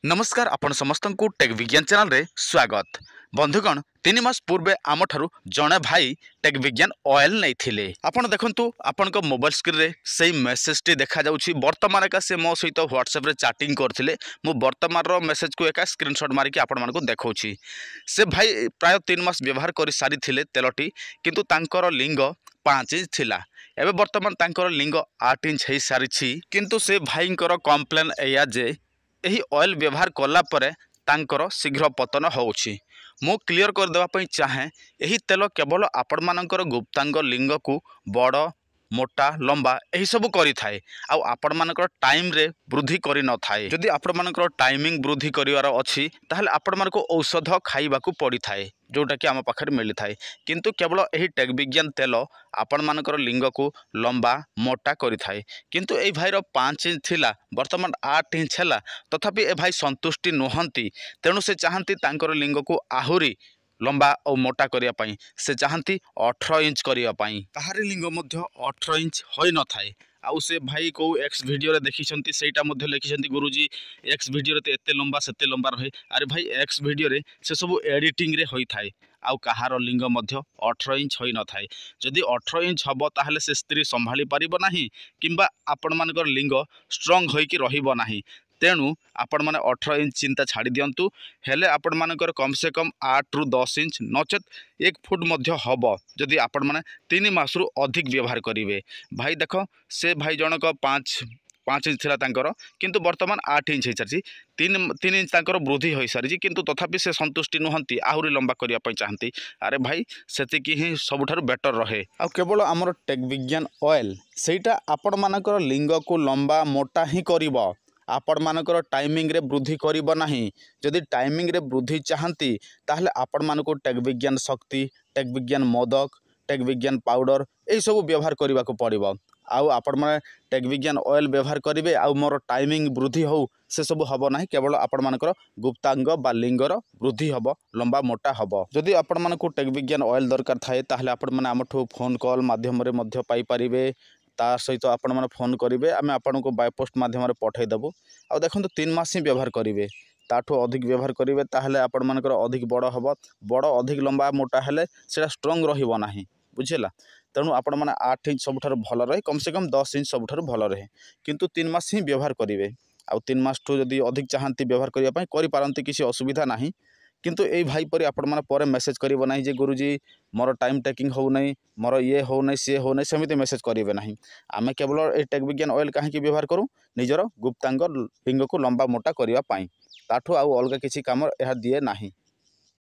नमस्कार आपण समस्त को टेक विज्ञान चैनल रे स्वागत। बंधुगण 3 मास पूर्वे आम ठारू जड़े भाई टेक विज्ञान ऑयल नहीं थिले। आपण देखंतु आपण को मोबाइल स्क्रीन रे सेही मेसेज टी देखा जाउछि। वर्तमान का से मो सहित व्हाट्सएप रे चैटिंग करथिले। मु वर्तमान रो मेसेज को एका स्क्रीनशॉट मारिक आपण मानको देखौछि। से भाई प्राय 3 मास व्यवहार करि सारी थिले तेलटी, किंतु तांकर लिंग 5 इंच थिला। एबे वर्तमान तांकर लिंग 8 इंच हे सारिछि। किंतु से भाईंकर कंप्लेन एया जे एही ऑयल व्यवहार कला परे तांकर शीघ्र पतन होउछि। मु क्लियर कर देबा पई चाहे एही तेल केवल आपण मानकर गुप्तांग लिंग को बड़ मोटा लंबा एही सब करि थाए आ आपण मानकर टाइम रे वृद्धि करि न थाए। जदि आपण मानकर टाइमिंग वृद्धि करिवार अछि ताहले आपण मानको औषध खाइबा को पड़ी थाए, जोटा कि आम पाखरे मिली थाए। किंतु केवल एही टेक विज्ञान तेल आपण मानकर लिंग को लंबा मोटा करि थाए। किंतु ए भाईर 5 इंच थिला, वर्तमान 8 इंच हैला। तथापि ए भाई संतुष्टि नुहंती, तेणु से चाहती तांकर लिंग को आहुरी लंबा और मोटा करिया पाई। से चाहती 18 इंच करिया पाई। ताहारी लिंग मध्य 18 इंच होई न थाए। आउ से भाई को एक्स वीडियो रे देखिसंती, सेटा मध्य लिखिसंती गुरुजी एक्स वीडियो रे एते लंबा सेते लंबा रहे। अरे भाई एक्स वीडियो रे से सब एडिटिंग रे होई थाए। आउ कहार लिंग मध्य 18 इंच होई न थाए। जदि 18 इंच हबो ताहले से स्त्री संभाली पारिबो नाही, किंबा आपण मानकर लिंग स्ट्रांग होई कि रहिबो नाही। तेणु आपण माने 18 इंच चिंता छाड़ी दियंतु। हेले आपण मानकर कम से कम 8 रु 10 इंच नचेत 1 फुट मध्य हबो जदि आपण माने 3 मास रु अधिक व्यवहार करिवे। भाई देखो से भाई जनक 5 इंच थिला तांकर, किंतु वर्तमान 8 इंच हो सारी। 3 इंच तांकर वृद्धि हो सारी, किंतु तथापि से संतुष्टि नुहंती, आहुरी लंबा करिया पई चाहती। अरे भाई सेतिकी ही सबुठारु बेटर रहे। आ केवल हमर टेक विज्ञान ऑयल सेटा आपण मानकर लिंग को लंबा मोटा ही करिवो। आपण मानकर टाइमिंग रे वृद्धि करिवो नाही। जदि टाइमिंग रे वृद्धि चाहती ताहले आपण मानको टेक विज्ञान शक्ति, टेक विज्ञान मोदक, टेक विज्ञान पाउडर ए सब व्यवहार करबा को पड़िबो। आउ आपण माने टेक विज्ञान ऑयल व्यवहार करिवे आउ मोर टाइमिंग वृद्धि हो से सब हबो नाही। केवल आपण मानकर गुप्तांग बा लिंगर वृद्धि हबो, लंबा मोटा हबो। जदि आपण मानको टेक विज्ञान ऑयल दरकार थाए ताहले आपण माने हमठो फोन कॉल माध्यम रे मध्य पाई परिबे। ता सहित आपण माने फोन करिवे, आमे आपण को बाय पोस्ट माध्यम रे पठाई देबो। आ देखंतु 3 मास ही व्यवहार करिवे। ताठो अधिक व्यवहार करिवे ताहले आपण मानकर अधिक बड़ हबो। बड़ अधिक लंबा मोटा हेले सेटा स्ट्रांग रहिबो नाही, बुझिला। तेणु आपण माने 8 इंच सबुठारु भल रहे, कम से कम 10 इंच सबुठारु भल रहे। किंतु 3 मास ही व्यवहार करिवे। आ 3 मास ठू जदि अधिक चाहती व्यवहार करिया पई करि पारंती, किसी असुविधा नाही। किंतु ए भाई परि आपण माने परे मेसेज करिवो नाही जे गुरुजी मोर टाइम टेकिंग हो नहीं, मोर ये हो नहीं, सी हो नहीं, सेमिति मेसेज करिवे नाही। आमे केवल ए टेक विज्ञान ऑयल काहे कि व्यवहार करू, निजर गुप्तांग लिंग को लंबा मोटा करिया पाई। ताठू आउ अलगा किसी काम एहा दिए नाही।